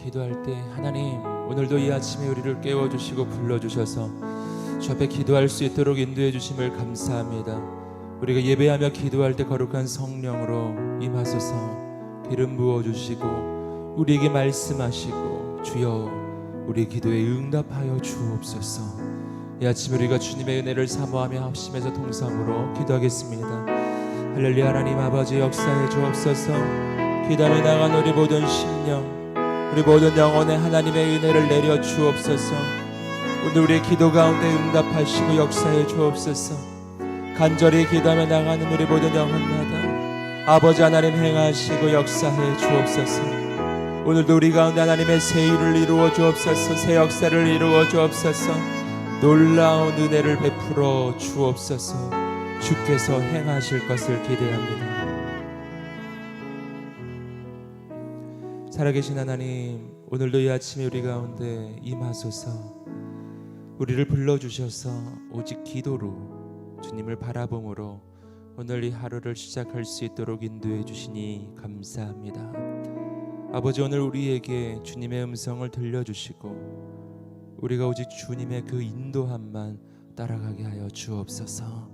기도할 때 하나님 오늘도 이 아침에 우리를 깨워주시고 불러주셔서 주 앞에 기도할 수 있도록 인도해 주심을 감사합니다. 우리가 예배하며 기도할 때 거룩한 성령으로 임하소서 기름 부어주시고 우리에게 말씀하시고 주여 우리 기도에 응답하여 주옵소서. 이 아침 우리가 주님의 은혜를 사모하며 합심해서 통성으로 기도하겠습니다. 할렐루야. 하나님 아버지 역사해 주옵소서. 기도하며 나간 우리 모든 심령 우리 모든 영혼에 하나님의 은혜를 내려 주옵소서. 오늘 우리의 기도 가운데 응답하시고 역사해 주옵소서. 간절히 기도하며 나가는 우리 모든 영혼마다 아버지 하나님 행하시고 역사해 주옵소서. 오늘도 우리 가운데 하나님의 새 일을 이루어 주옵소서. 새 역사를 이루어 주옵소서. 놀라운 은혜를 베풀어 주옵소서. 주께서 행하실 것을 기대합니다. 살아계신 하나님, 오늘도 이 아침에 우리 가운데 임하소서. 우리를 불러주셔서 오직 기도로 주님을 바라봄으로 오늘 이 하루를 시작할 수 있도록 인도해 주시니 감사합니다. 아버지, 오늘 우리에게 주님의 음성을 들려주시고 우리가 오직 주님의 그 인도함만 따라가게 하여 주옵소서.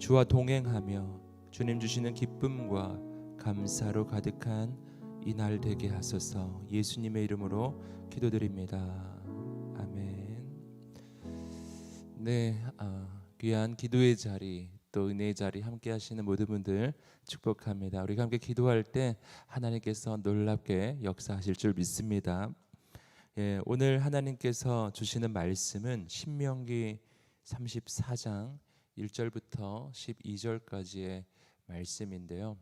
주와 동행하며 주님 주시는 기쁨과 감사로 가득한 이 날 되게 하소서. 예수님의 이름으로 기도드립니다. 아멘. 네, 귀한 기도의 자리 또 은혜의 자리 함께 하시는 모든 분들 축복합니다. 우리가 함께 기도할 때 하나님께서 놀랍게 역사하실 줄 믿습니다. 예, 오늘 하나님께서 주시는 말씀은 신명기 34장 1절부터 12절까지의 말씀인데요.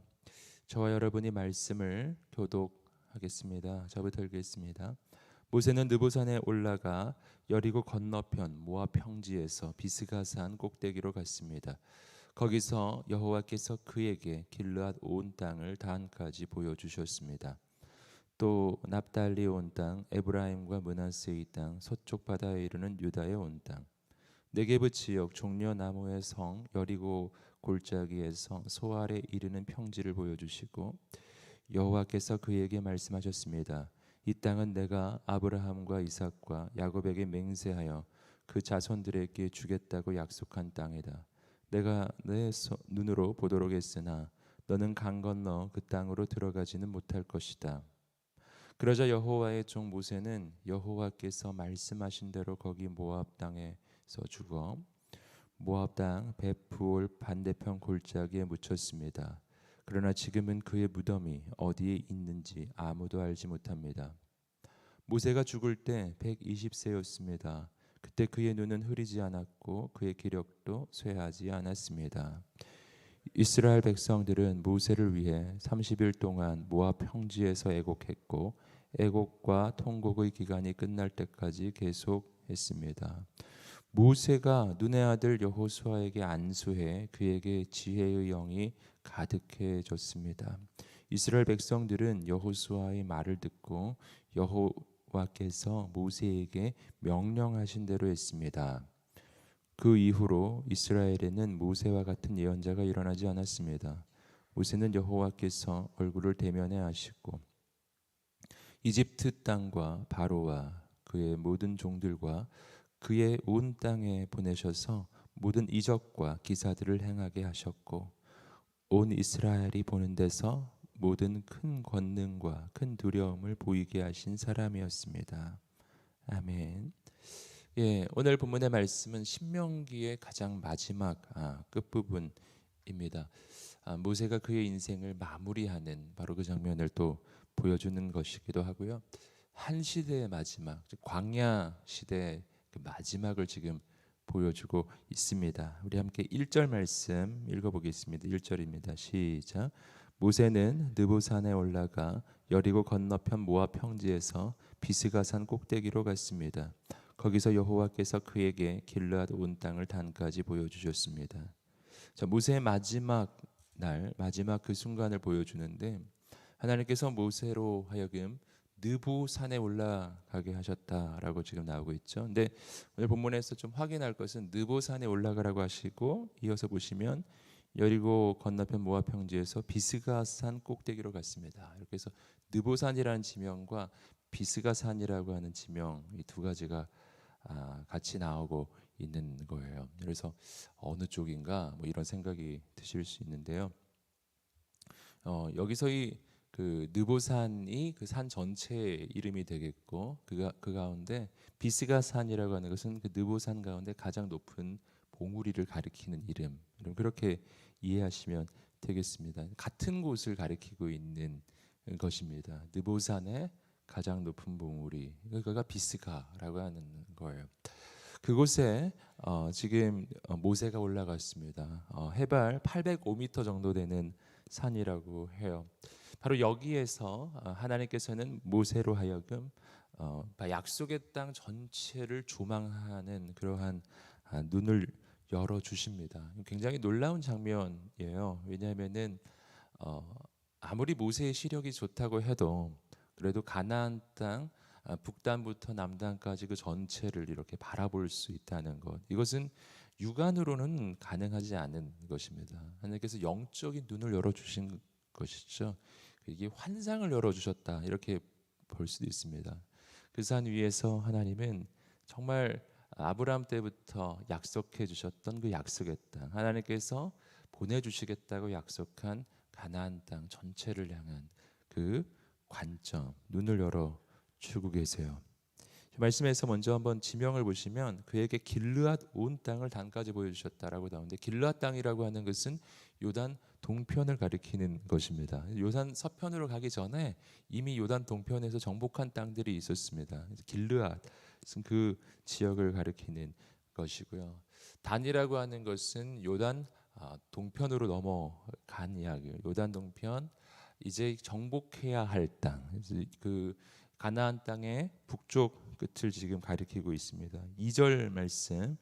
저와 여러분이 말씀을 교독하겠습니다. 저부터 읽겠습니다. 모세는 느보산에 올라가 여리고 건너편 모압 평지에서 비스가산 꼭대기로 갔습니다. 거기서 여호와께서 그에게 길르앗 온 땅을 단까지 보여주셨습니다. 또 납달리 온 땅, 에브라임과 므낫세의 땅, 서쪽 바다에 이르는 유다의 온 땅, 네게브 지역 종려나무의 성 여리고 골짜기에서 소알에 이르는 평지를 보여주시고 여호와께서 그에게 말씀하셨습니다. 이 땅은 내가 아브라함과 이삭과 야곱에게 맹세하여 그 자손들에게 주겠다고 약속한 땅이다. 내가 내 눈으로 보도록 했으나 너는 강 건너 그 땅으로 들어가지는 못할 것이다. 그러자 여호와의 종 모세는 여호와께서 말씀하신 대로 거기 모압 땅에서 죽어 모압 땅 벳푸올 반대편 골짜기에 묻혔습니다. 그러나 지금은 그의 무덤이 어디에 있는지 아무도 알지 못합니다. 모세가 죽을 때 120세였습니다. 그때 그의 눈은 흐리지 않았고 그의 기력도 쇠하지 않았습니다. 이스라엘 백성들은 모세를 위해 30일 동안 모압 평지에서 애곡했고 애곡과 통곡의 기간이 끝날 때까지 계속했습니다. 모세가 눈의 아들 여호수아에게 안수해 그에게 지혜의 영이 가득해졌습니다. 이스라엘 백성들은 여호수아의 말을 듣고 여호와께서 모세에게 명령하신 대로 했습니다. 그 이후로 이스라엘에는 모세와 같은 예언자가 일어나지 않았습니다. 모세는 여호와께서 얼굴을 대면해 하시고 이집트 땅과 바로와 그의 모든 종들과 그의 온 땅에 보내셔서 모든 이적과 기사들을 행하게 하셨고 온 이스라엘이 보는 데서 모든 큰 권능과 큰 두려움을 보이게 하신 사람이었습니다. 아멘. 예, 오늘 본문의 말씀은 신명기의 가장 마지막 끝부분입니다. 모세가 그의 인생을 마무리하는 바로 그 장면을 또 보여주는 것이기도 하고요. 한 시대의 마지막, 광야 시대의 그 마지막을 지금 보여주고 있습니다. 우리 함께 1절 말씀 읽어보겠습니다. 1절입니다. 시작. 모세는 느보산에 올라가 여리고 건너편 모압 평지에서 비스가산 꼭대기로 갔습니다. 거기서 여호와께서 그에게 길르앗 온 땅을 단까지 보여주셨습니다. 자, 모세의 마지막 날, 마지막 그 순간을 보여주는데 하나님께서 모세로 하여금 느보산에 올라가게 하셨다라고 지금 나오고 있죠. 근데 오늘 본문에서 좀 확인할 것은 느보산에 올라가라고 하시고 이어서 보시면 여리고 건너편 모압 평지에서 비스가산 꼭대기로 갔습니다. 이렇게 해서 느보산이라는 지명과 비스가산이라고 하는 지명, 이 두 가지가 같이 나오고 있는 거예요. 그래서 어느 쪽인가 뭐 이런 생각이 드실 수 있는데요. 여기서 그 느보산이 그 산 전체의 이름이 되겠고, 그 가운데 비스가산이라고 하는 것은 그 느보산 가운데 가장 높은 봉우리를 가리키는 이름. 그렇게 이해하시면 되겠습니다. 같은 곳을 가리키고 있는 것입니다. 느보산의 가장 높은 봉우리, 그거가 비스가라고 하는 거예요. 그곳에 지금 모세가 올라갔습니다. 해발 805m 정도 되는 산이라고 해요. 바로 여기에서 하나님께서는 모세로 하여금 약속의 땅 전체를 조망하는 그러한 눈을 열어 주십니다. 굉장히 놀라운 장면이에요. 왜냐하면은 아무리 모세의 시력이 좋다고 해도 그래도 가나안 땅 북단부터 남단까지 그 전체를 이렇게 바라볼 수 있다는 것, 이것은 육안으로는 가능하지 않은 것입니다. 하나님께서 영적인 눈을 열어주신 것이죠. 이게 환상을 열어주셨다, 이렇게 볼 수도 있습니다. 그 산 위에서 하나님은 정말 아브라함 때부터 약속해 주셨던 그 약속의 땅, 하나님께서 보내주시겠다고 약속한 가나안 땅 전체를 향한 그 관점, 눈을 열어 주고 계세요. 말씀에서 먼저 한번 지명을 보시면 그에게 길르앗 온 땅을 단까지 보여주셨다라고 나오는데, 길르앗 땅이라고 하는 것은 요단 동편을 가리키는 것입니다. 요단 서편으로 가기 전에 이미 요단 동편에서 정복한 땅들이 있었습니다. 길르앗은 그 지역을 가리키는 것이고요. 단이라고 하는 것은 요단 동편으로 넘어간 이야기예요. 요단 동편, 이제 정복해야 할 땅, 그 가나안 땅의 북쪽 끝을 지금 가리키고 있습니다. 2절 말씀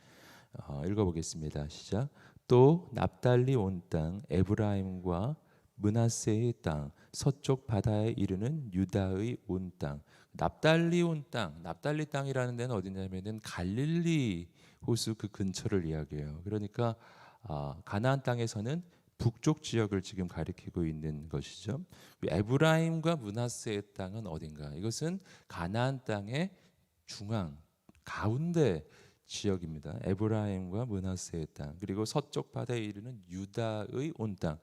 읽어보겠습니다. 시작. 또 납달리 온 땅 에브라임과 므낫세의 땅 서쪽 바다에 이르는 유다의 온 땅. 납달리 온 땅, 납달리 땅이라는 데는 어디냐면은 갈릴리 호수 그 근처를 이야기해요. 그러니까 가나안 땅에서는 북쪽 지역을 지금 가리키고 있는 것이죠. 에브라임과 므낫세의 땅은 어딘가? 이것은 가나안 땅의 중앙 가운데 지역입니다. 에브라임과 므낫세의 땅, 그리고 서쪽 바다에 이르는 유다의 온 땅.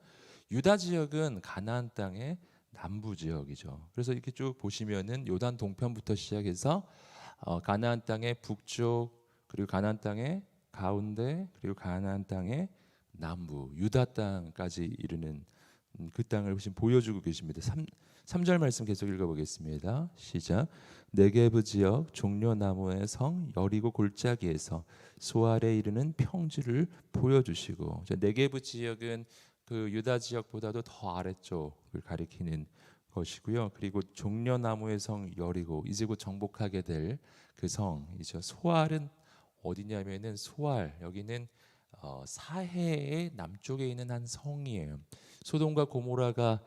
유다 지역은 가나안 땅의 남부 지역이죠. 그래서 이렇게 쭉 보시면은 요단 동편부터 시작해서 가나안 땅의 북쪽, 그리고 가나안 땅의 가운데, 그리고 가나안 땅의 남부 유다 땅까지 이르는 그 땅을 지금 보여주고 계십니다. 3절 말씀 계속 읽어보겠습니다. 시작. 네게브 지역 종려나무의 성 여리고 골짜기에서 소알에 이르는 평지를 보여주시고, 네게브 지역은 그 유다 지역보다도 더 아래쪽을 가리키는 것이고요. 그리고 종려나무의 성 여리고, 이제 곧 정복하게 될 그 성이죠. 소알은 어디냐면은 소알, 여기는 사해의 남쪽에 있는 한 성이에요. 소돔과 고모라가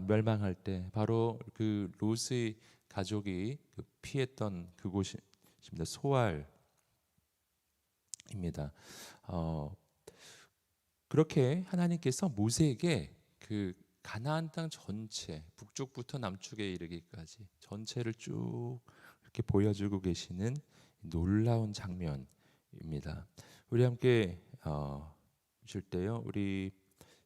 멸망할 때 바로 그 롯의 가족이 피했던 그곳입니다. 소알입니다. 그렇게 하나님께서 모세에게 그 가나안 땅 전체, 북쪽부터 남쪽에 이르기까지 전체를 쭉 이렇게 보여주고 계시는 놀라운 장면입니다. 우리 함께 보실 때요, 우리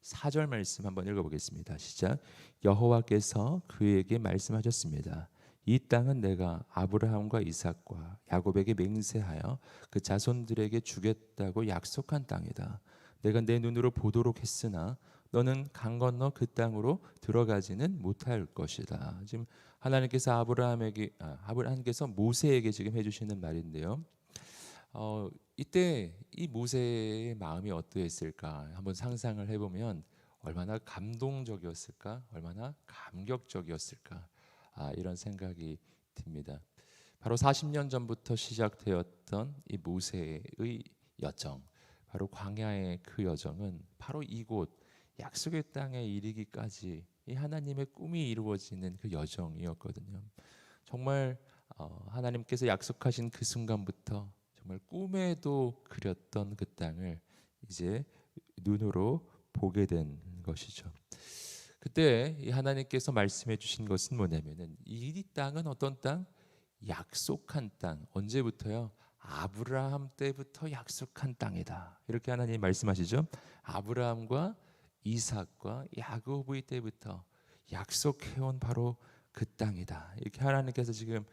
4절 말씀 한번 읽어보겠습니다. 시작. 여호와께서 그에게 말씀하셨습니다. 이 땅은 내가 아브라함과 이삭과 야곱에게 맹세하여 그 자손들에게 주겠다고 약속한 땅이다. 내가 내 눈으로 보도록 했으나 너는 강 건너 그 땅으로 들어가지는 못할 것이다. 지금 하나님께서 하나님께서 모세에게 지금 해주시는 말인데요. 이때 이 모세의 마음이 어떠했을까 한번 상상을 해보면 얼마나 감동적이었을까, 얼마나 감격적이었을까, 이런 생각이 듭니다. 바로 40년 전부터 시작되었던 이 모세의 여정, 바로 광야의 그 여정은 바로 이곳 약속의 땅에 이르기까지 이 하나님의 꿈이 이루어지는 그 여정이었거든요. 정말 하나님께서 약속하신 그 순간부터 정말 꿈에도 그렸던 그 땅을 이제 눈으로 보게 된 것이죠. 그때 이 하나님께서 말씀해 주신 것은 뭐냐면은 이 땅은 어떤 땅? 약속한 땅. 언제부터요? 아브라함 때부터 약속한 땅이다. 이렇게 하나님 말씀하시죠. 아브라함과 이삭과 야곱의 때부터 약속해온 바로 그 땅이다. 이렇게 하나님께서 지금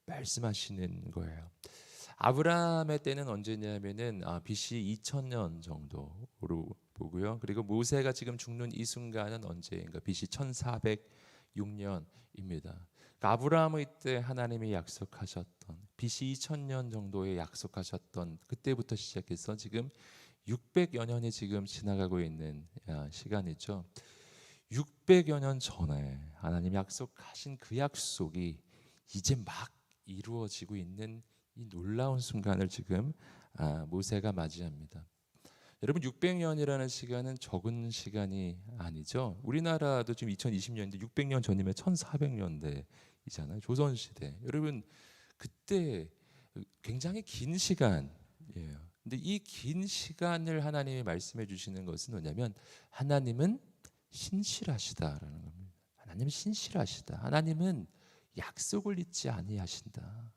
말씀하시는 거예요. 아브라함의 때는 언제냐면은 BC 2000년 정도로 보고요. 그리고 모세가 지금 죽는 이 순간은 언제인가? BC 1406년입니다. 아브라함의 때 하나님이 약속하셨던 BC 2000년 정도에 약속하셨던 그때부터 시작해서 지금 600여 년이 지금 지나가고 있는 시간이죠. 600여 년 전에 하나님 약속하신 그 약속이 이제 막 이루어지고 있는 이 놀라운 순간을 지금 모세가 맞이합니다. 여러분 600년이라는 시간은 적은 시간이 아니죠. 우리나라도 지금 2020년인데 600년 전이면 1400년대이잖아요. 조선시대. 여러분 그때 굉장히 긴 시간이에요. 근데 이 긴 시간을 하나님이 말씀해 주시는 것은 뭐냐면 하나님은 신실하시다라는 겁니다. 하나님은 신실하시다. 하나님은 약속을 잊지 아니하신다.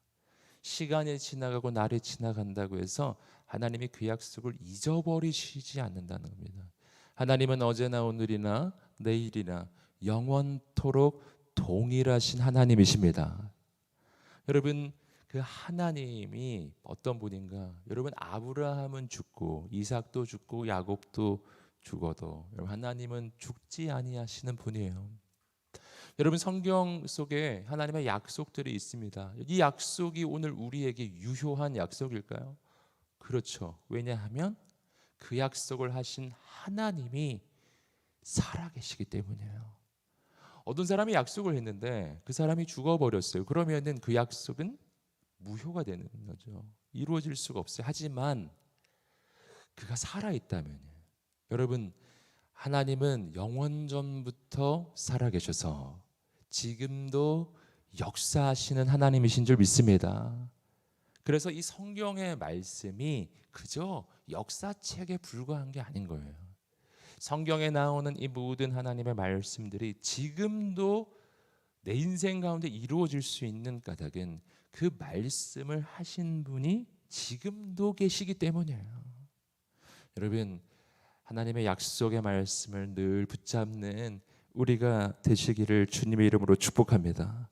시간이 지나가고 날이 지나간다고 해서 하나님이 그 약속을 잊어버리시지 않는다는 겁니다. 하나님은 어제나 오늘이나 내일이나 영원토록 동일하신 하나님이십니다. 여러분 그 하나님이 어떤 분인가? 여러분 아브라함은 죽고 이삭도 죽고 야곱도 죽어도 여러분 하나님은 죽지 아니하시는 분이에요. 여러분 성경 속에 하나님의 약속들이 있습니다. 이 약속이 오늘 우리에게 유효한 약속일까요? 그렇죠. 왜냐하면 그 약속을 하신 하나님이 살아계시기 때문이에요. 어떤 사람이 약속을 했는데 그 사람이 죽어버렸어요. 그러면은 그 약속은 무효가 되는 거죠. 이루어질 수가 없어요. 하지만 그가 살아있다면 여러분 하나님은 영원전부터 살아계셔서 지금도 역사하시는 하나님이신 줄 믿습니다. 그래서 이 성경의 말씀이 그저 역사책에 불과한 게 아닌 거예요. 성경에 나오는 이 모든 하나님의 말씀들이 지금도 내 인생 가운데 이루어질 수 있는 까닭은 그 말씀을 하신 분이 지금도 계시기 때문이에요. 여러분 하나님의 약속의 말씀을 늘 붙잡는 우리가 되시기를 주님의 이름으로 축복합니다.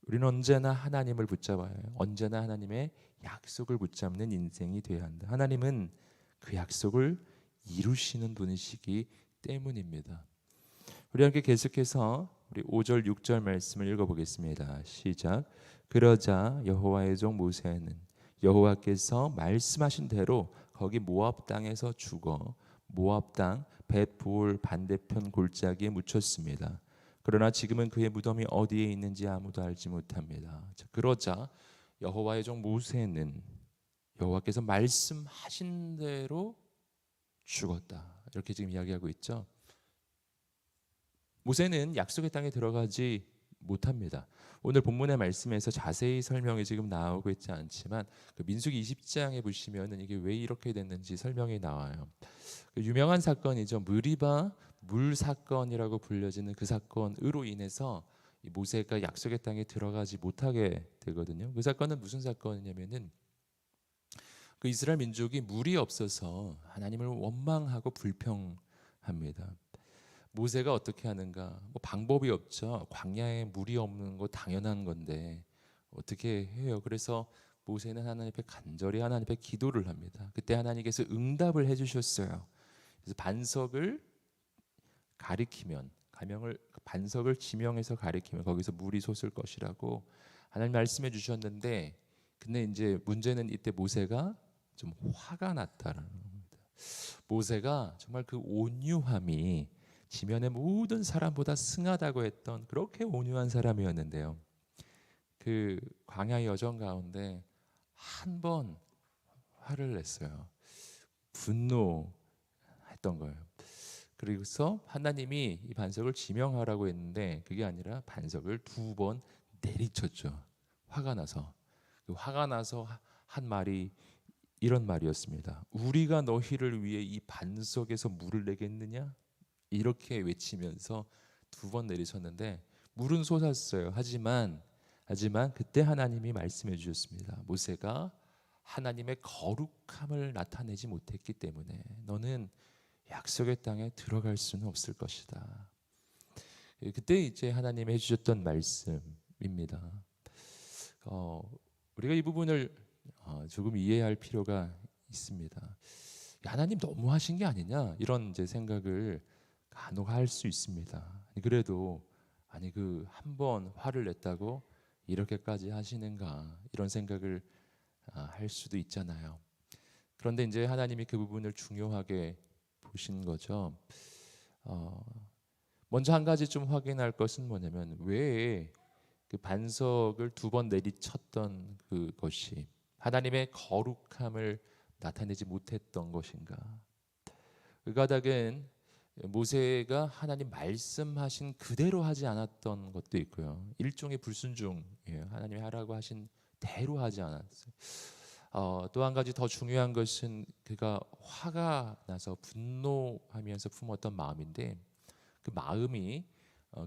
우리는 언제나 하나님을 붙잡아야 해요. 언제나 하나님의 약속을 붙잡는 인생이 되어야 한다. 하나님은 그 약속을 이루시는 분이시기 때문입니다. 우리 함께 계속해서 우리 5절 6절 말씀을 읽어보겠습니다. 시작. 그러자 여호와의 종 모세는 여호와께서 말씀하신 대로 거기 모압 땅에서 죽어 모압 땅 벳보을 반대편 골짜기에 묻혔습니다. 그러나 지금은 그의 무덤이 어디에 있는지 아무도 알지 못합니다. 자, 그러자 여호와의 종 모세는 여호와께서 말씀하신 대로 죽었다. 이렇게 지금 이야기하고 있죠. 모세는 약속의 땅에 들어가지 못합니다. 오늘 본문의 말씀에서 자세히 설명이 지금 나오고 있지 않지만 그 민수기 20장에 보시면은 이게 왜 이렇게 됐는지 설명이 나와요. 그 유명한 사건이죠. 무리바 물 사건이라고 불려지는 그 사건으로 인해서 이 모세가 약속의 땅에 들어가지 못하게 되거든요. 그 사건은 무슨 사건이냐면은 그 이스라엘 민족이 물이 없어서 하나님을 원망하고 불평합니다. 모세가 어떻게 하는가? 뭐 방법이 없죠. 광야에 물이 없는 거 당연한 건데 어떻게 해요? 그래서 모세는 하나님 앞에 간절히 하나님 앞에 기도를 합니다. 그때 하나님께서 응답을 해주셨어요. 그래서 반석을 가리키면 가명을 반석을 지명해서 가리키면 거기서 물이 솟을 것이라고 하나님 말씀해 주셨는데 근데 이제 문제는 이때 모세가 좀 화가 났다라는 겁니다. 모세가 정말 그 온유함이 지면의 모든 사람보다 승하다고 했던 그렇게 온유한 사람이었는데요. 그 광야의 여정 가운데 한 번 화를 냈어요. 분노했던 거예요. 그래서 하나님이 이 반석을 지명하라고 했는데 그게 아니라 반석을 2번 내리쳤죠. 화가 나서. 그 화가 나서 한 말이 이런 말이었습니다. 우리가 너희를 위해 이 반석에서 물을 내겠느냐? 이렇게 외치면서 2번 내리셨는데 물은 솟았어요. 하지만 그때 하나님이 말씀해 주셨습니다. 모세가 하나님의 거룩함을 나타내지 못했기 때문에 너는 약속의 땅에 들어갈 수는 없을 것이다. 그때 이제 하나님이 해주셨던 말씀입니다. 우리가 이 부분을 조금 이해할 필요가 있습니다. 하나님 너무 하신 게 아니냐 이런 이제 생각을 간혹 할 수 있습니다. 그래도 그 한 번 화를 냈다고 이렇게까지 하시는가 이런 생각을 할 수도 있잖아요. 그런데 이제 하나님이 그 부분을 중요하게 보신 거죠. 먼저 한 가지 좀 확인할 것은 뭐냐면 왜 그 반석을 2번 내리쳤던 그것이 하나님의 거룩함을 나타내지 못했던 것인가? 그 까닭은 모세가 하나님 말씀하신 그대로 하지 않았던 것도 있고요. 일종의 불순종이에요. 하나님이 하라고 하신 대로 하지 않았어요. 또 한 가지 더 중요한 것은 그가 화가 나서 분노하면서 품었던 마음인데 그 마음이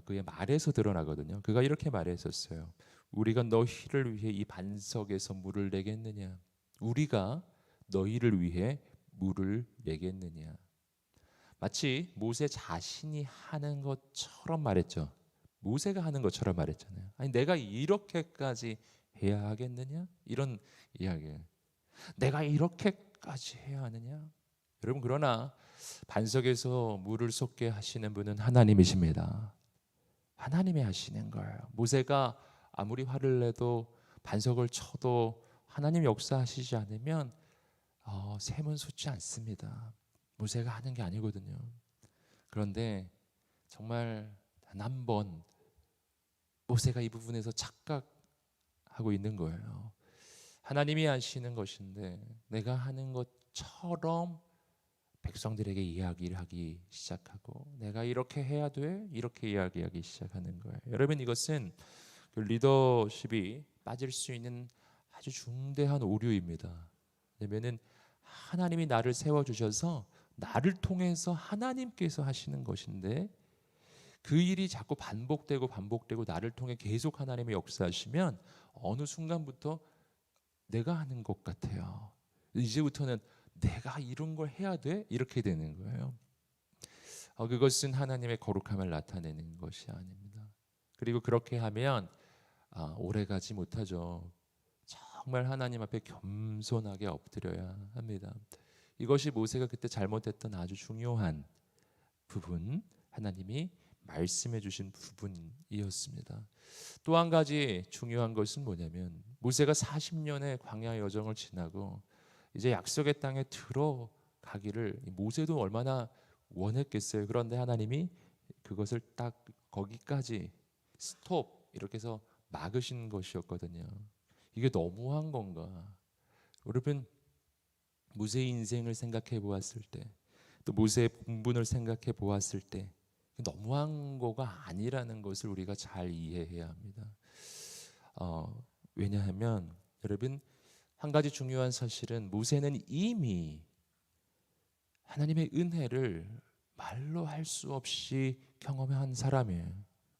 그의 말에서 드러나거든요. 그가 이렇게 말했었어요. 우리가 너희를 위해 이 반석에서 물을 내겠느냐? 우리가 너희를 위해 물을 내겠느냐? 마치 모세 자신이 하는 것처럼 말했죠. 모세가 하는 것처럼 말했잖아요. 아니 내가 이렇게까지 해야 하겠느냐? 이런 이야기예요. 내가 이렇게까지 해야 하느냐? 여러분 그러나 반석에서 물을 솟게 하시는 분은 하나님이십니다. 하나님이 하시는 거예요. 모세가 아무리 화를 내도 반석을 쳐도 하나님 역사하시지 않으면 샘은 솟지 않습니다. 모세가 하는 게 아니거든요. 그런데 정말 단 한 번 모세가 이 부분에서 착각하고 있는 거예요. 하나님이 하시는 것인데 내가 하는 것처럼 백성들에게 이야기를 하기 시작하고 내가 이렇게 해야 돼? 이렇게 이야기하기 시작하는 거예요. 여러분 이것은 그 리더십이 빠질 수 있는 아주 중대한 오류입니다. 왜냐면은 하나님이 나를 세워주셔서 나를 통해서 하나님께서 하시는 것인데 그 일이 자꾸 반복되고 나를 통해 계속 하나님의 역사하시면 어느 순간부터 내가 하는 것 같아요. 이제부터는 내가 이런 걸 해야 돼? 이렇게 되는 거예요. 그것은 하나님의 거룩함을 나타내는 것이 아닙니다. 그리고 그렇게 하면 오래 가지 못하죠. 정말 하나님 앞에 겸손하게 엎드려야 합니다. 이것이 모세가 그때 잘못했던 아주 중요한 부분, 하나님이 말씀해 주신 부분이었습니다. 또 한 가지 중요한 것은 뭐냐면 모세가 40년의 광야 여정을 지나고 이제 약속의 땅에 들어가기를 모세도 얼마나 원했겠어요. 그런데 하나님이 그것을 딱 거기까지 스톱 이렇게 해서 막으신 것이었거든요. 이게 너무한 건가? 여러분 모세의 인생을 생각해 보았을 때 또 모세의 본분을 생각해 보았을 때 너무한 거가 아니라는 것을 우리가 잘 이해해야 합니다. 왜냐하면 여러분 한 가지 중요한 사실은 모세는 이미 하나님의 은혜를 말로 할 수 없이 경험한 사람이에요.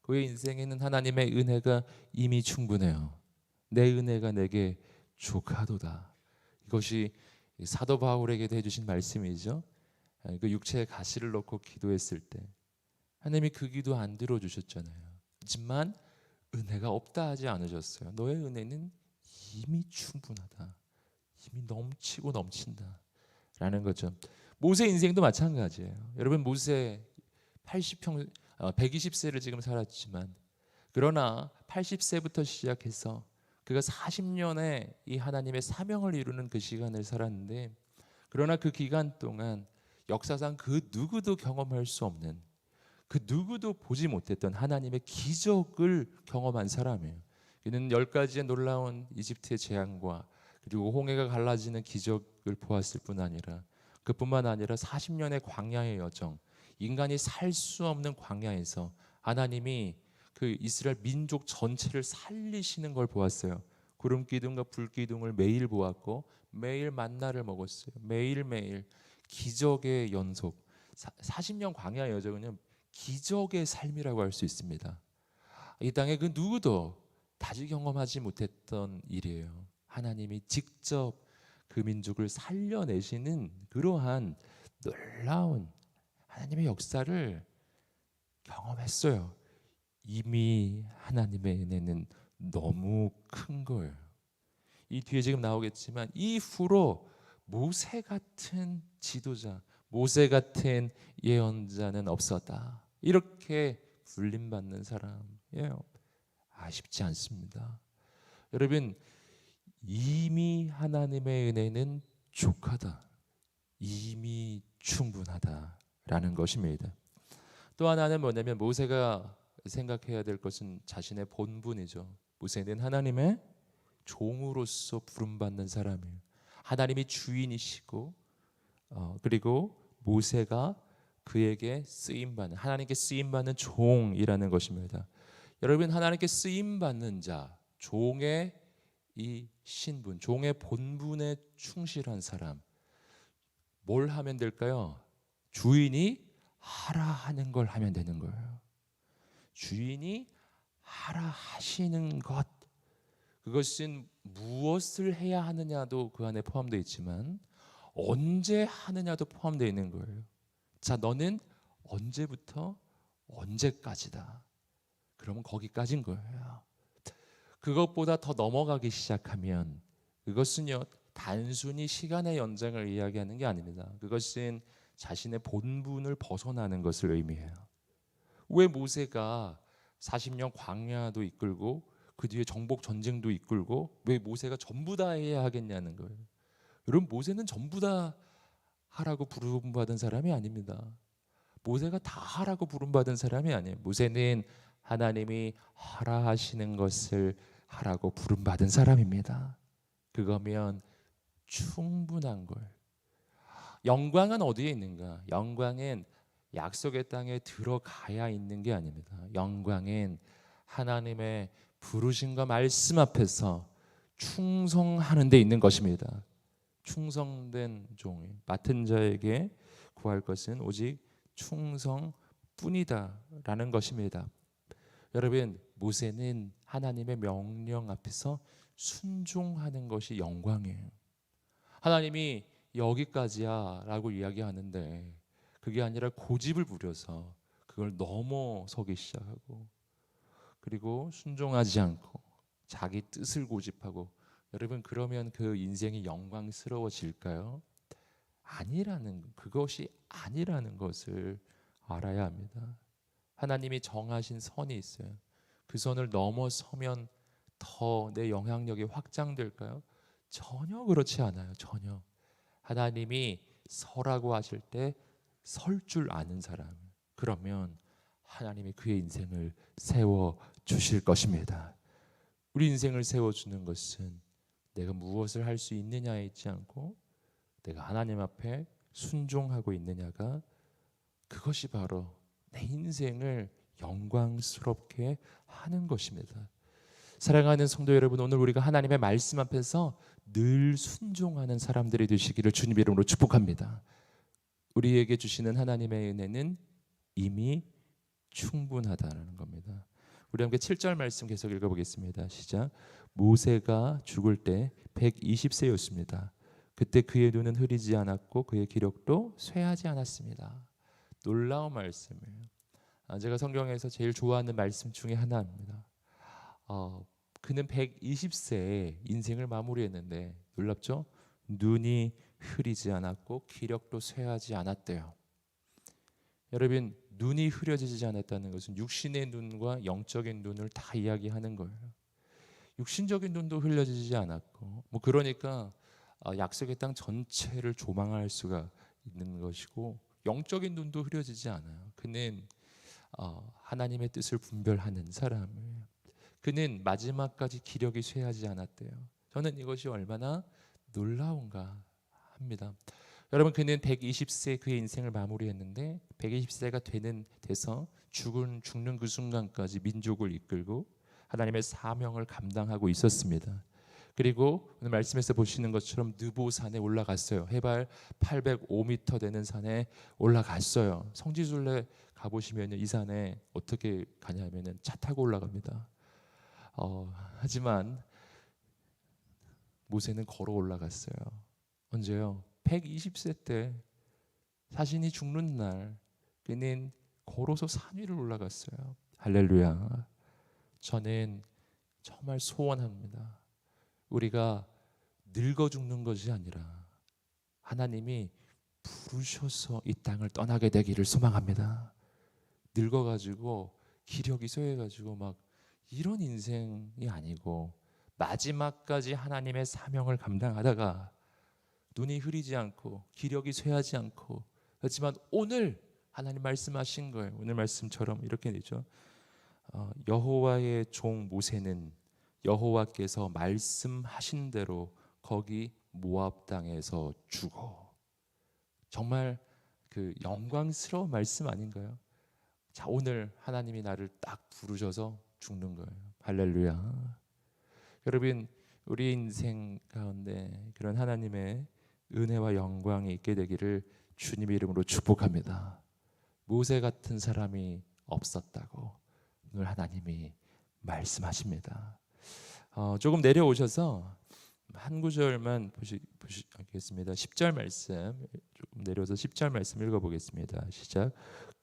그의 인생에는 하나님의 은혜가 이미 충분해요. 내 은혜가 내게 족하도다. 이것이 사도 바울에게도 해주신 말씀이죠. 그 육체의 가시를 놓고 기도했을 때 하나님이 그 기도 안 들어주셨잖아요. 하지만 은혜가 없다 하지 않으셨어요. 너의 은혜는 이미 충분하다. 이미 넘치고 넘친다 라는 거죠. 모세 인생도 마찬가지예요. 여러분 모세 120세를 지금 살았지만 그러나 80세부터 시작해서 그가 40년의 이 하나님의 사명을 이루는 그 시간을 살았는데 그러나 그 기간 동안 역사상 그 누구도 경험할 수 없는 그 누구도 보지 못했던 하나님의 기적을 경험한 사람이에요. 그는 10가지의 놀라운 이집트의 재앙과 그리고 홍해가 갈라지는 기적을 보았을 뿐 아니라 그뿐만 아니라 40년의 광야의 여정, 인간이 살 수 없는 광야에서 하나님이 그 이스라엘 민족 전체를 살리시는 걸 보았어요. 구름 기둥과 불 기둥을 매일 보았고 매일 만나를 먹었어요. 매일매일 기적의 연속. 40년 광야 여정은요 기적의 삶이라고 할 수 있습니다. 이 땅에 그 누구도 다시 경험하지 못했던 일이에요. 하나님이 직접 그 민족을 살려내시는 그러한 놀라운 하나님의 역사를 경험했어요. 이미 하나님의 은혜는 너무 큰 거예요. 이 뒤에 지금 나오겠지만 이후로 모세 같은 지도자, 모세 같은 예언자는 없었다. 이렇게 불림받는 사람이에요. 쉽지 않습니다. 여러분, 이미 하나님의 은혜는 족하다. 이미 충분하다라는 것입니다. 또 하나는 뭐냐면 모세가 생각해야 될 것은 자신의 본분이죠. 모세는 하나님의 종으로서 부름받는 사람이에요. 하나님이 주인이시고 그리고 모세가 그에게 쓰임받는, 하나님께 쓰임받는 종이라는 것입니다. 여러분, 하나님께 쓰임받는 자, 종의 이 신분, 종의 본분에 충실한 사람, 뭘 하면 될까요? 주인이 하라 하는 걸 하면 되는 거예요. 주인이 하라 하시는 것, 그것은 무엇을 해야 하느냐도 그 안에 포함되어 있지만 언제 하느냐도 포함되어 있는 거예요. 자, 너는 언제부터 언제까지다. 그러면 거기까지인 거예요. 그것보다 더 넘어가기 시작하면 그것은요, 단순히 시간의 연장을 이야기하는 게 아닙니다. 그것은 자신의 본분을 벗어나는 것을 의미해요. 왜 모세가 40년 광야도 이끌고 그 뒤에 정복 전쟁도 이끌고 왜 모세가 전부 다 해야 하겠냐는 거예요. 여러분, 모세는 전부 다 하라고 부름받은 사람이 아닙니다. 모세가 다 하라고 부름받은 사람이 아니에요. 모세는 하나님이 하라 하시는 것을 하라고 부름받은 사람입니다. 그거면 충분한 거예요. 영광은 어디에 있는가? 영광은 약속의 땅에 들어가야 있는 게 아닙니다. 영광은 하나님의 부르심과 말씀 앞에서 충성하는 데 있는 것입니다. 충성된 종이 맡은 자에게 구할 것은 오직 충성뿐이다 라는 것입니다. 여러분, 모세는 하나님의 명령 앞에서 순종하는 것이 영광이에요. 하나님이 여기까지야 라고 이야기하는데 그게 아니라 고집을 부려서 그걸 넘어서기 시작하고, 그리고 순종하지 않고 자기 뜻을 고집하고, 여러분, 그러면 그 인생이 영광스러워질까요? 그것이 아니라는 것을 알아야 합니다. 하나님이 정하신 선이 있어요. 그 선을 넘어서면 더 내 영향력이 확장될까요? 전혀 그렇지 않아요. 전혀. 하나님이 서라고 하실 때 설 줄 아는 사람, 그러면 하나님이 그의 인생을 세워 주실 것입니다. 우리 인생을 세워주는 것은 내가 무엇을 할 수 있느냐에 있지 않고 내가 하나님 앞에 순종하고 있느냐가, 그것이 바로 내 인생을 영광스럽게 하는 것입니다. 사랑하는 성도 여러분, 오늘 우리가 하나님의 말씀 앞에서 늘 순종하는 사람들이 되시기를 주님 이름으로 축복합니다. 우리에게 주시는 하나님의 은혜는 이미 충분하다는 겁니다. 우리 함께 7절 말씀 계속 읽어보겠습니다. 시작. 모세가 죽을 때 120세였습니다. 그때 그의 눈은 흐리지 않았고 그의 기력도 쇠하지 않았습니다. 놀라운 말씀이에요. 제가 성경에서 제일 좋아하는 말씀 중에 하나입니다. 그는 120세에 인생을 마무리했는데 놀랍죠? 눈이 흐리지 않았고 기력도 쇠하지 않았대요. 여러분, 눈이 흐려지지 않았다는 것은 육신의 눈과 영적인 눈을 다 이야기하는 거예요. 육신적인 눈도 흘려지지 않았고, 그러니까 약속의 땅 전체를 조망할 수가 있는 것이고, 영적인 눈도 흐려지지 않아요. 그는 하나님의 뜻을 분별하는 사람이에요. 그는 마지막까지 기력이 쇠하지 않았대요. 저는 이것이 얼마나 놀라운가 합니다. 여러분, 그는 120세 그의 인생을 마무리했는데 120세가 돼서 죽는 그 순간까지 민족을 이끌고 하나님의 사명을 감당하고 있었습니다. 그리고 오늘 말씀에서 보시는 것처럼 느보산에 올라갔어요. 해발 805m 되는 산에 올라갔어요. 성지순례 가보시면 이 산에 어떻게 가냐면은 차 타고 올라갑니다. 하지만 모세는 걸어 올라갔어요. 언제요? 120세 때 자신이 죽는 날 그는 걸어서 산 위를 올라갔어요. 할렐루야. 저는 정말 소원합니다. 우리가 늙어 죽는 것이 아니라 하나님이 부르셔서 이 땅을 떠나게 되기를 소망합니다. 늙어가지고 기력이 쇠해가지고 막 이런 인생이 아니고 마지막까지 하나님의 사명을 감당하다가 눈이 흐리지 않고 기력이 쇠하지 않고 그렇지만 오늘 하나님 말씀하신 거예요. 오늘 말씀처럼 이렇게 되죠. 여호와의 종 모세는 여호와께서 말씀하신 대로 거기 모압 땅에서 죽어. 정말 그 영광스러운 말씀 아닌가요? 자, 오늘 하나님이 나를 딱 부르셔서 죽는 거예요. 할렐루야. 여러분, 우리 인생 가운데 그런 하나님의 은혜와 영광이 있게 되기를 주님의 이름으로 축복합니다. 모세 같은 사람이 없었다고 오늘 하나님이 말씀하십니다. 조금 내려오셔서 한 구절만 보시겠습니다. 10절 말씀 조금 내려서 10절 말씀 읽어보겠습니다. 시작.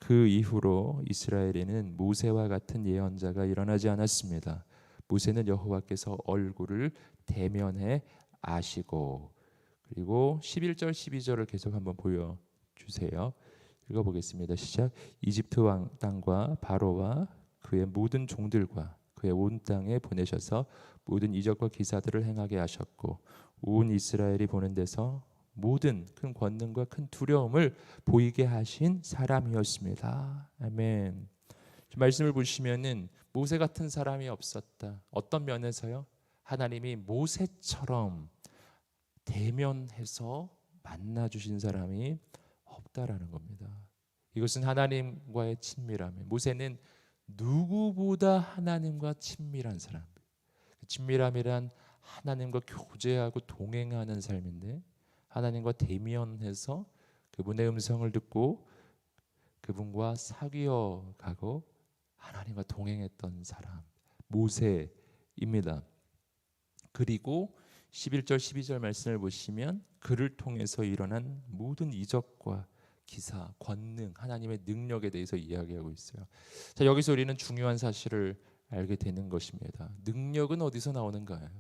그 이후로 이스라엘에는 모세와 같은 예언자가 일어나지 않았습니다. 모세는 여호와께서 얼굴을 대면해 아시고. 그리고 11절 12절을 계속 한번 보여주세요. 읽어보겠습니다. 시작. 이집트 왕 땅과 바로와 그의 모든 종들과 그의 온 땅에 보내셔서 모든 이적과 기사들을 행하게 하셨고 온 이스라엘이 보는 데서 모든 큰 권능과 큰 두려움을 보이게 하신 사람이었습니다. 아멘. 말씀을 보시면은 모세 같은 사람이 없었다. 어떤 면에서요? 하나님이 모세처럼 대면해서 만나 주신 사람이 없다라는 겁니다. 이것은 하나님과의 친밀함이에요. 모세는 누구보다 하나님과 친밀한 사람. 친밀함이란 하나님과 교제하고 동행하는 삶인데 하나님과 대면해서 그분의 음성을 듣고 그분과 사귀어 가고 하나님과 동행했던 사람 모세입니다. 그리고 11절 12절 말씀을 보시면 그를 통해서 일어난 모든 이적과 기사, 권능, 하나님의 능력에 대해서 이야기하고 있어요. 자, 여기서 우리는 중요한 사실을 알게 되는 것입니다. 능력은 어디서 나오는가요?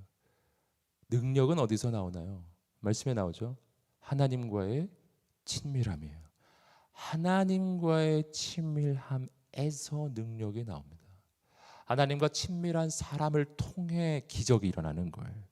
능력은 어디서 나오나요? 말씀에 나오죠. 하나님과의 친밀함이에요. 하나님과의 친밀함에서 능력이 나옵니다. 하나님과 친밀한 사람을 통해 기적이 일어나는 거예요.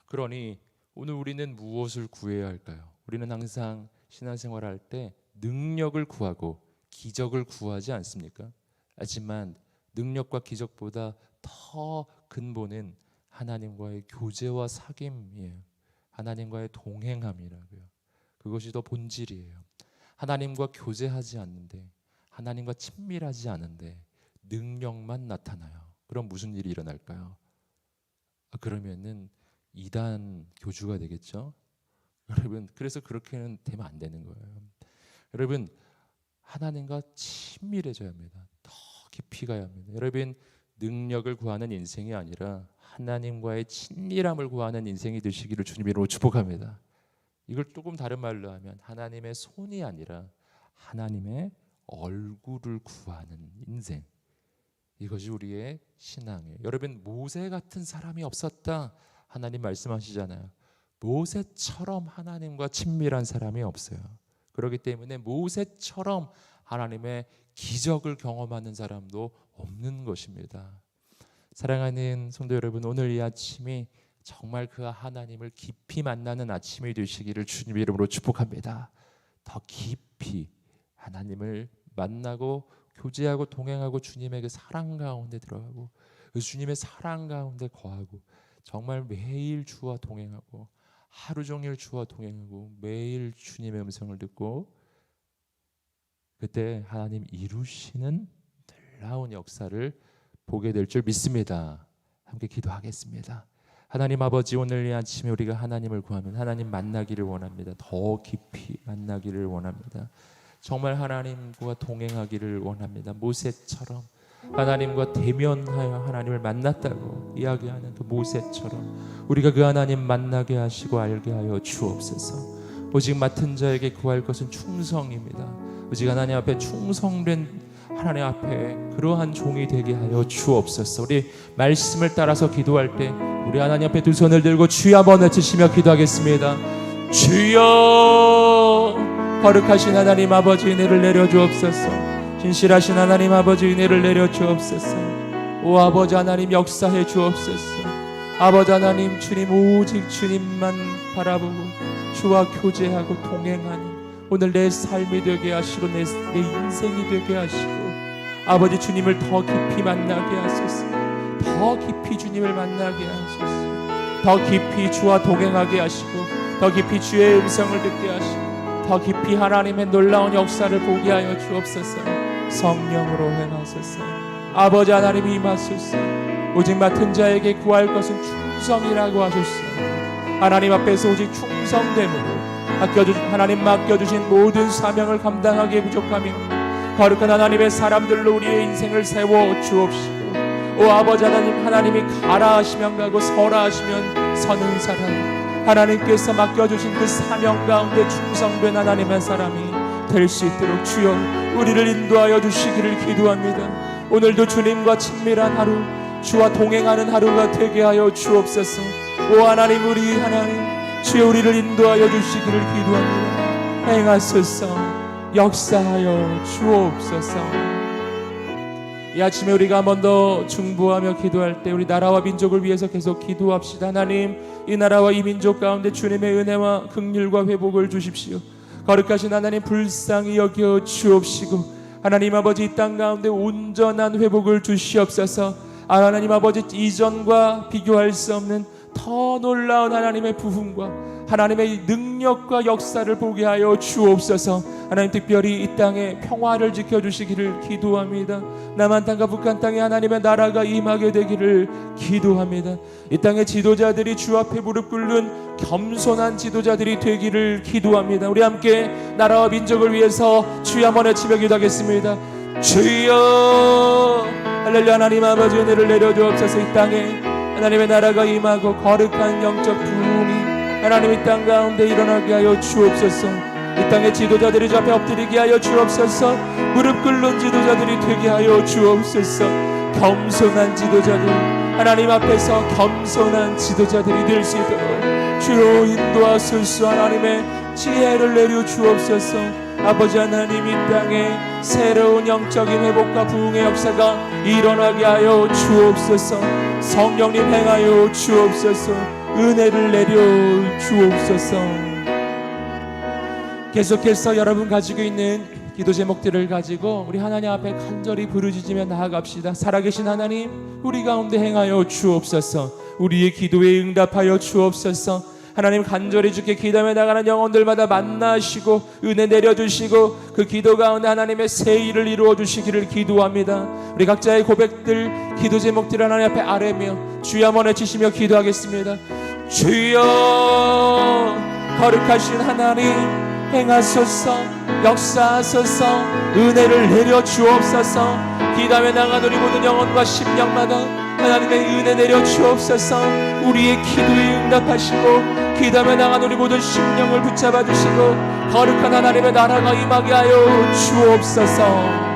그러니 오늘 우리는 무엇을 구해야 할까요? 우리는 항상 신앙생활 할 때 능력을 구하고 기적을 구하지 않습니까? 하지만 능력과 기적보다 더 근본은 하나님과의 교제와 사귐이에요. 하나님과의 동행함이라고요. 그것이 더 본질이에요. 하나님과 교제하지 않는데 하나님과 친밀하지 않은데 능력만 나타나요. 그럼 무슨 일이 일어날까요? 그러면은 이단 교주가 되겠죠. 여러분, 그래서 그렇게는 되면 안 되는 거예요. 여러분, 하나님과 친밀해져야 합니다. 더 깊이 가야 합니다. 여러분, 능력을 구하는 인생이 아니라 하나님과의 친밀함을 구하는 인생이 되시기를 주님으로 축복합니다. 이걸 조금 다른 말로 하면 하나님의 손이 아니라 하나님의 얼굴을 구하는 인생. 이것이 우리의 신앙이에요. 여러분, 모세 같은 사람이 없었다. 하나님 말씀하시잖아요. 모세처럼 하나님과 친밀한 사람이 없어요. 그렇기 때문에 모세처럼 하나님의 기적을 경험하는 사람도 없는 것입니다. 사랑하는 성도 여러분, 오늘 이 아침이 정말 그 하나님을 깊이 만나는 아침이 되시기를 주님의 이름으로 축복합니다. 더 깊이 하나님을 만나고 교제하고 동행하고 주님의 그 사랑 가운데 들어가고 그 주님의 사랑 가운데 거하고 정말 매일 주와 동행하고 하루 종일 주와 동행하고 매일 주님의 음성을 듣고 그때 하나님 이루시는 놀라운 역사를 보게 될 줄 믿습니다. 함께 기도하겠습니다. 하나님 아버지, 오늘 이 아침에 우리가 하나님을 구하면 하나님 만나기를 원합니다. 더 깊이 만나기를 원합니다. 정말 하나님과 동행하기를 원합니다. 모세처럼 하나님과 대면하여 하나님을 만났다고 이야기하는 그 모세처럼 우리가 그 하나님 만나게 하시고 알게 하여 주옵소서. 오직 맡은 자에게 구할 것은 충성입니다. 오직 하나님 앞에 충성된 하나님 앞에 그러한 종이 되게 하여 주옵소서. 우리 말씀을 따라서 기도할 때 우리 하나님 앞에 두 손을 들고 주여 한번 외치시며 기도하겠습니다. 주여, 거룩하신 하나님 아버지, 은혜를 내려 주옵소서. 진실하신 하나님 아버지, 은혜를 내려 주옵소서. 오 아버지 하나님, 역사해 주옵소서. 아버지 하나님, 주님 오직 주님만 바라보고 주와 교제하고 동행하니 오늘 내 삶이 되게 하시고 내 인생이 되게 하시고 아버지, 주님을 더 깊이 만나게 하소서. 더 깊이 주님을 만나게 하소서. 더 깊이 주와 동행하게 하시고 더 깊이 주의 음성을 듣게 하시고 더 깊이 하나님의 놀라운 역사를 보게 하여 주옵소서. 성령으로 행하소서. 아버지 하나님, 임하소서. 오직 맡은 자에게 구할 것은 충성이라고 하셨어요. 하나님 앞에서 오직 충성됨으로 하나님 맡겨주신 모든 사명을 감당하기에 부족하며 거룩한 하나님의 사람들로 우리의 인생을 세워 주옵시고, 오 아버지 하나님, 하나님이 가라 하시면 가고 서라 하시면 서는 사람, 하나님께서 맡겨주신 그 사명 가운데 충성된 하나님의 사람이 될 수 있도록 주여 우리를 인도하여 주시기를 기도합니다. 오늘도 주님과 친밀한 하루, 주와 동행하는 하루가 되게 하여 주옵소서. 오 하나님, 우리 하나님, 주여 우리를 인도하여 주시기를 기도합니다. 행하소서. 역사하여 주옵소서. 이 아침에 우리가 한 번 더 중보하며 기도할 때 우리 나라와 민족을 위해서 계속 기도합시다. 하나님, 이 나라와 이 민족 가운데 주님의 은혜와 긍휼과 회복을 주십시오. 거룩하신 하나님, 불쌍히 여겨 주옵시고 하나님 아버지, 이 땅 가운데 온전한 회복을 주시옵소서. 하나님 아버지, 이전과 비교할 수 없는 더 놀라운 하나님의 부흥과 하나님의 능력과 역사를 보게 하여 주옵소서. 하나님, 특별히 이 땅에 평화를 지켜주시기를 기도합니다. 남한 땅과 북한 땅에 하나님의 나라가 임하게 되기를 기도합니다. 이 땅의 지도자들이 주 앞에 무릎 꿇는 겸손한 지도자들이 되기를 기도합니다. 우리 함께 나라와 민족을 위해서 주여 한번 외치며 기도하겠습니다. 주여, 할렐루야. 하나님 아버지, 은혜를 내려주옵소서. 이 땅에 하나님의 나라가 임하고 거룩한 영적 부흥이 하나님 이 땅 가운데 일어나게 하여 주옵소서. 이 땅의 지도자들이 주 앞에 엎드리게 하여 주옵소서. 무릎 꿇는 지도자들이 되게 하여 주옵소서. 겸손한 지도자들, 하나님 앞에서 겸손한 지도자들이 될 수 있도록 주여 인도하소서. 하나님의 지혜를 내려 주옵소서. 아버지 하나님, 이 땅에 새로운 영적인 회복과 부흥의 역사가 일어나게 하여 주옵소서. 성령님 행하여 주옵소서. 은혜를 내려 주옵소서. 계속해서 여러분 가지고 있는 기도 제목들을 가지고 우리 하나님 앞에 간절히 부르짖으며 나아갑시다. 살아계신 하나님, 우리 가운데 행하여 주옵소서. 우리의 기도에 응답하여 주옵소서. 하나님, 간절히 주께 기도하며 나가는 영혼들마다 만나시고 은혜 내려주시고 그 기도 가운데 하나님의 새 일을 이루어 주시기를 기도합니다. 우리 각자의 고백들, 기도 제목들 하나님 앞에 아뢰며 주여 한번 외치시며 기도하겠습니다. 주여, 거룩하신 하나님, 행하소서. 역사하소서. 은혜를 내려 주옵소서. 기도하며 나가는 우리 모든 영혼과 심령마다 하나님의 은혜 내려 주옵소서. 우리의 기도에 응답하시고 기도하며 나가는 우리 모든 심령을 붙잡아 주시고 거룩한 하나님의 나라가 임하게 하여 주옵소서.